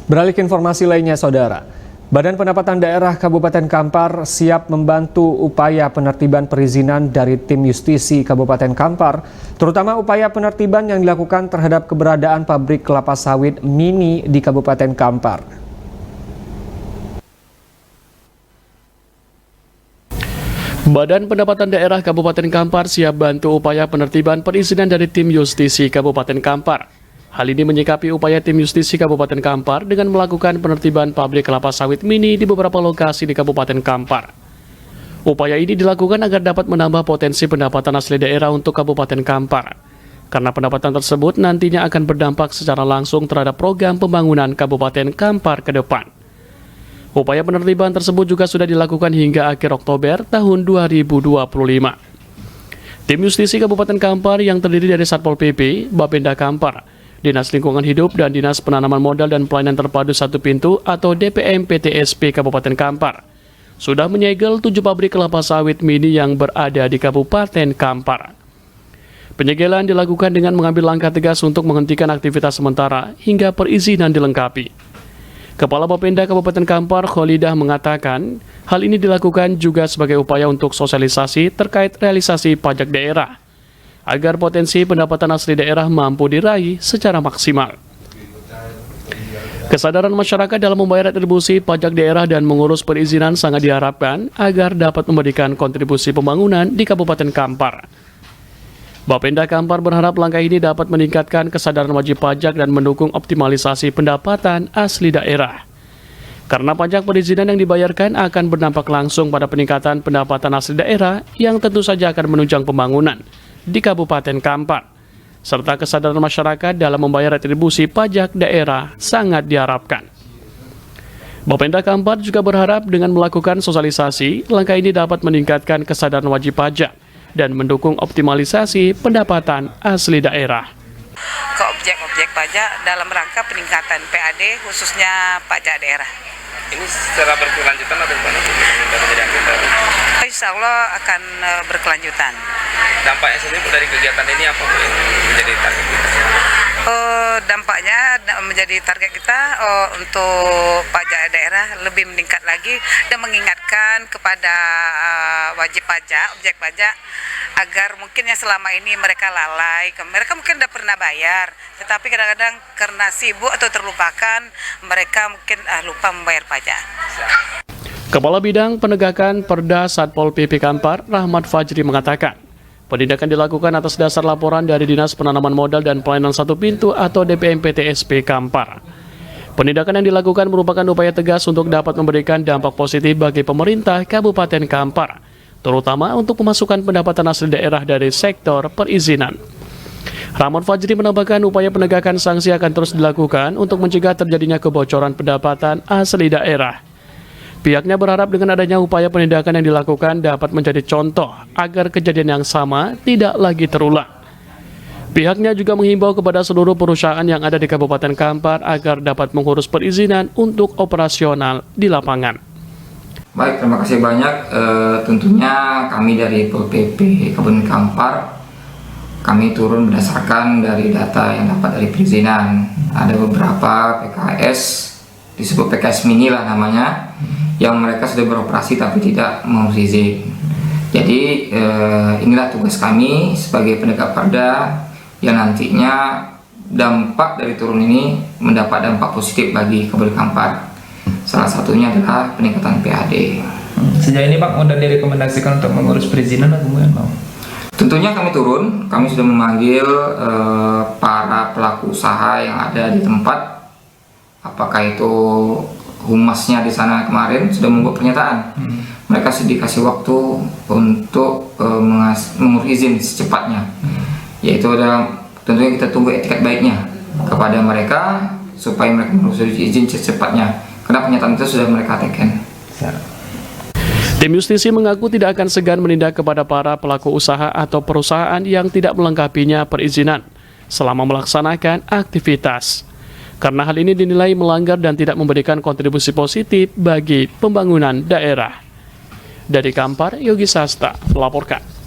Beralih ke informasi lainnya, Saudara. Badan Pendapatan Daerah Kabupaten Kampar siap membantu upaya penertiban perizinan dari tim justisi Kabupaten Kampar, terutama upaya penertiban yang dilakukan terhadap keberadaan pabrik kelapa sawit mini di Kabupaten Kampar. Badan Pendapatan Daerah Kabupaten Kampar siap bantu upaya penertiban perizinan dari tim justisi Kabupaten Kampar. Hal ini menyikapi upaya tim justisi Kabupaten Kampar dengan melakukan penertiban pabrik kelapa sawit mini di beberapa lokasi di Kabupaten Kampar. Upaya ini dilakukan agar dapat menambah potensi pendapatan asli daerah untuk Kabupaten Kampar. Karena pendapatan tersebut nantinya akan berdampak secara langsung terhadap program pembangunan Kabupaten Kampar ke depan. Upaya penertiban tersebut juga sudah dilakukan hingga akhir Oktober tahun 2025. Tim justisi Kabupaten Kampar yang terdiri dari Satpol PP, Bapenda Kampar, Dinas Lingkungan Hidup, dan Dinas Penanaman Modal dan Pelayanan Terpadu Satu Pintu atau DPM PTSP Kabupaten Kampar sudah menyegel 7 pabrik kelapa sawit mini yang berada di Kabupaten Kampar. Penyegelan dilakukan dengan mengambil langkah tegas untuk menghentikan aktivitas sementara hingga perizinan dilengkapi. Kepala Bapenda Kabupaten Kampar, Kholidah, mengatakan hal ini dilakukan juga sebagai upaya untuk sosialisasi terkait realisasi pajak daerah, agar potensi pendapatan asli daerah mampu diraih secara maksimal. Kesadaran masyarakat dalam membayar retribusi pajak daerah dan mengurus perizinan sangat diharapkan agar dapat memberikan kontribusi pembangunan di Kabupaten Kampar. Bapenda Kampar berharap langkah ini dapat meningkatkan kesadaran wajib pajak dan mendukung optimalisasi pendapatan asli daerah. Karena pajak perizinan yang dibayarkan akan berdampak langsung pada peningkatan pendapatan asli daerah yang tentu saja akan menunjang pembangunan di Kabupaten Kampar, serta kesadaran masyarakat dalam membayar retribusi pajak daerah sangat diharapkan. Bapenda Kampar juga berharap dengan melakukan sosialisasi, langkah ini dapat meningkatkan kesadaran wajib pajak dan mendukung optimalisasi pendapatan asli daerah. Ke objek-objek pajak dalam rangka peningkatan PAD khususnya pajak daerah. Ini secara berkelanjutan atau gimana? Insya Allah akan berkelanjutan. Dampaknya sendiri dari kegiatan ini apa Bu yang menjadi target kita? Dampaknya menjadi target kita untuk pajak daerah lebih meningkat lagi dan mengingatkan kepada wajib pajak, objek pajak, agar mungkin yang selama ini mereka lalai, mereka mungkin sudah pernah bayar, tetapi kadang-kadang karena sibuk atau terlupakan, mereka mungkin lupa membayar pajak. Kepala Bidang Penegakan Perda Satpol PP Kampar, Rahmat Fajri, mengatakan, penindakan dilakukan atas dasar laporan dari Dinas Penanaman Modal dan Pelayanan Satu Pintu atau DPM PTSP Kampar. Penindakan yang dilakukan merupakan upaya tegas untuk dapat memberikan dampak positif bagi pemerintah Kabupaten Kampar, terutama untuk pemasukan pendapatan asli daerah dari sektor perizinan. Rahmat Fajri menambahkan upaya penegakan sanksi akan terus dilakukan untuk mencegah terjadinya kebocoran pendapatan asli daerah. Pihaknya berharap dengan adanya upaya penindakan yang dilakukan dapat menjadi contoh agar kejadian yang sama tidak lagi terulang. Pihaknya juga menghimbau kepada seluruh perusahaan yang ada di Kabupaten Kampar agar dapat mengurus perizinan untuk operasional di lapangan. Baik, terima kasih banyak. Tentunya kami dari PP Kabupaten Kampar, kami turun berdasarkan dari data yang dapat dari perizinan. Ada beberapa PKS, disebut PKS mini lah namanya, yang mereka sudah beroperasi tapi tidak mengurus izin. Jadi inilah tugas kami sebagai penegak perda yang nantinya dampak dari turun ini mendapat dampak positif bagi Kabupaten Kampar. Salah satunya adalah peningkatan PAD. Sejauh ini Pak, sudah direkomendasikan untuk mengurus perizinan atau kemudian Pak? Tentunya kami turun, kami sudah memanggil para pelaku usaha yang ada di tempat. Apakah itu humasnya di sana kemarin sudah membuat pernyataan. Mereka sudah dikasih waktu untuk mengurus izin secepatnya. Yaitu tentunya kita tunggu etikat baiknya kepada mereka supaya mereka mengurus izin secepatnya. Karena pernyataan itu sudah mereka teken. Tim justisi mengaku tidak akan segan menindak kepada para pelaku usaha atau perusahaan yang tidak melengkapinya perizinan selama melaksanakan aktivitas. Karena hal ini dinilai melanggar dan tidak memberikan kontribusi positif bagi pembangunan daerah. Dari Kampar, Yogi Sasta melaporkan.